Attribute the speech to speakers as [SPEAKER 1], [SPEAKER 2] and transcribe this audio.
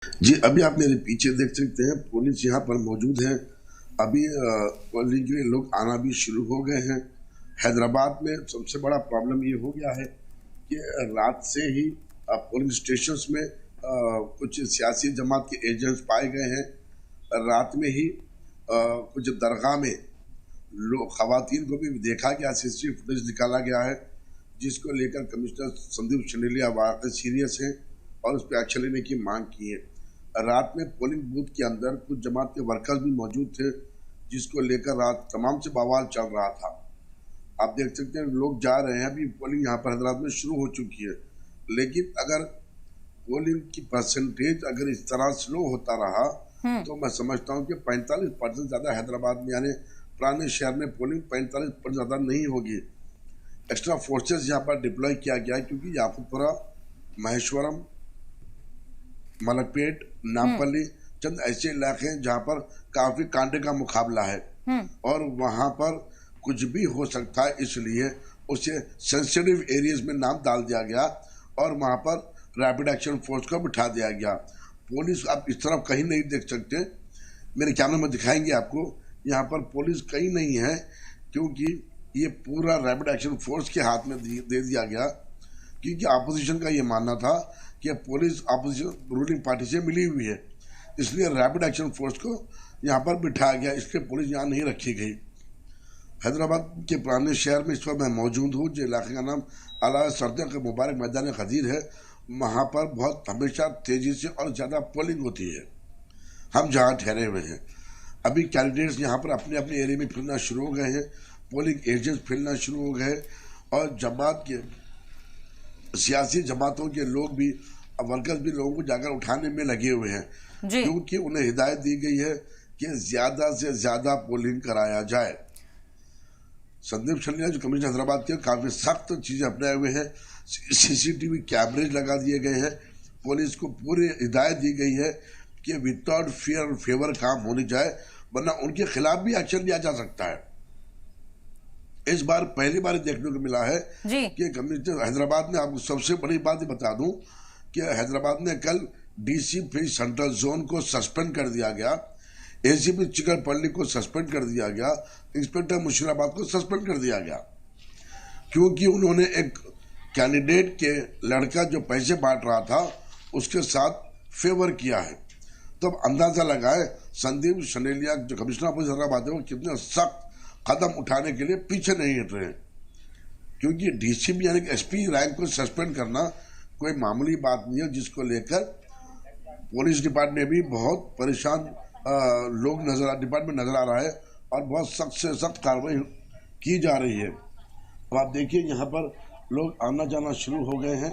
[SPEAKER 1] जी, अभी आप मेरे पीछे देख सकते हैं, पुलिस यहाँ पर मौजूद है। अभी पोलिंग के लिए लोग आना भी शुरू हो गए हैं। हैदराबाद में सबसे बड़ा प्रॉब्लम ये हो गया है कि रात से ही पोलिंग स्टेशंस में कुछ सियासी जमात के एजेंट्स पाए गए हैं। रात में ही कुछ दरगाह में लोग खवातीन को भी देखा गया, सीसीटीवी फुटेज निकाला गया है, जिसको लेकर कमिश्नर संदीप शंडेलिया वाकई सीरियस हैं और उस पर एक्शन लेने की मांग की है। रात में पोलिंग बूथ के अंदर कुछ जमात के वर्कर्स भी मौजूद थे, जिसको लेकर रात तमाम से बवाल चल रहा था। आप देख सकते हैं लोग जा रहे हैं, अभी पोलिंग यहाँ पर हैदराबाद में शुरू हो चुकी है, लेकिन अगर पोलिंग की परसेंटेज अगर इस तरह स्लो होता रहा तो मैं समझता हूँ कि 45% ज़्यादा हैदराबाद में यानी पुराने शहर में पोलिंग 45% ज़्यादा नहीं होगी। एक्स्ट्रा फोर्सेस यहाँ पर डिप्लॉय किया गया है, क्योंकि याकुपुरा, महेश्वरम, मलकपेट, नामपल्ली चंद ऐसे इलाके हैं जहाँ पर काफी कांटे का मुकाबला है और वहाँ पर कुछ भी हो सकता है, इसलिए उसे सेंसिटिव एरियाज में नाम डाल दिया गया और वहाँ पर रैपिड एक्शन फोर्स को बिठा दिया गया। पुलिस आप इस तरफ कहीं नहीं देख सकते, मेरे कैमरे में दिखाएंगे आपको। यहाँ पर पुलिस कहीं नहीं है, क्योंकि ये पूरा रैपिड एक्शन फोर्स के हाथ में दे दिया गया, क्योंकि अपोजिशन का ये मानना था कि पुलिस अपोजिशन रूलिंग पार्टी से मिली हुई है, इसलिए रैपिड एक्शन फोर्स को यहाँ पर बिठाया गया, इसलिए पुलिस यहाँ नहीं रखी गई। हैदराबाद के पुराने शहर में इस वक्त मैं मौजूद हूँ, जो इलाके का नाम अला सरदियों के मुबारक मैदान खदीर है। वहाँ पर बहुत हमेशा तेजी से और ज़्यादा पोलिंग होती है। हम जहाँ ठहरे हुए हैं, अभी कैंडिडेट्स यहाँ पर अपने अपने एरिया में फिरना शुरू हो गए हैं, पोलिंग एजेंट्स फिरना शुरू हो गए और जमात के सियासी जमातों के लोग भी, वर्कर्स भी लोगों को जाकर उठाने में लगे हुए हैं, क्योंकि उन्हें हिदायत दी गई है कि ज्यादा से ज्यादा पोलिंग कराया जाए। संदीप शंडेलिया जो कमिश्नर हैदराबाद के, काफी सख्त चीजें अपनाए हुए हैं। सीसीटीवी कैमरेज लगा दिए गए हैं, पुलिस को पूरी हिदायत दी गई है कि विदाउट फियर और फेवर काम होनी जाए, वरना उनके खिलाफ भी एक्शन लिया जा सकता है। इस बार पहली बार देखने को मिला है कि कमिश्नर हैदराबाद में, आपको सबसे बड़ी बात बता दूं कि हैदराबाद में कल डीसीपी सेंट्रल जोन को सस्पेंड कर दिया गया, एसीपी चिकनपल्ली को सस्पेंड कर दिया गया, इंस्पेक्टर मुशीराबाद को सस्पेंड कर दिया गया, क्योंकि उन्होंने एक कैंडिडेट के लड़का जो पैसे बांट रहा था उसके साथ फेवर किया है। तो अब अंदाजा लगाए संदीप शंडेलिया जो कमिश्नर पुलिस हैदराबाद है, वो कितने सख्त कदम उठाने के लिए पीछे नहीं हट रहे हैं, क्योंकि डीसीपी यानी एसपी रैंक को सस्पेंड करना कोई मामूली बात नहीं है, जिसको लेकर पुलिस डिपार्टमेंट भी बहुत परेशान डिपार्टमेंट नजर आ रहा है और बहुत सख्त से सख्त कार्रवाई की जा रही है। अब आप देखिए यहाँ पर लोग आना जाना शुरू हो गए हैं।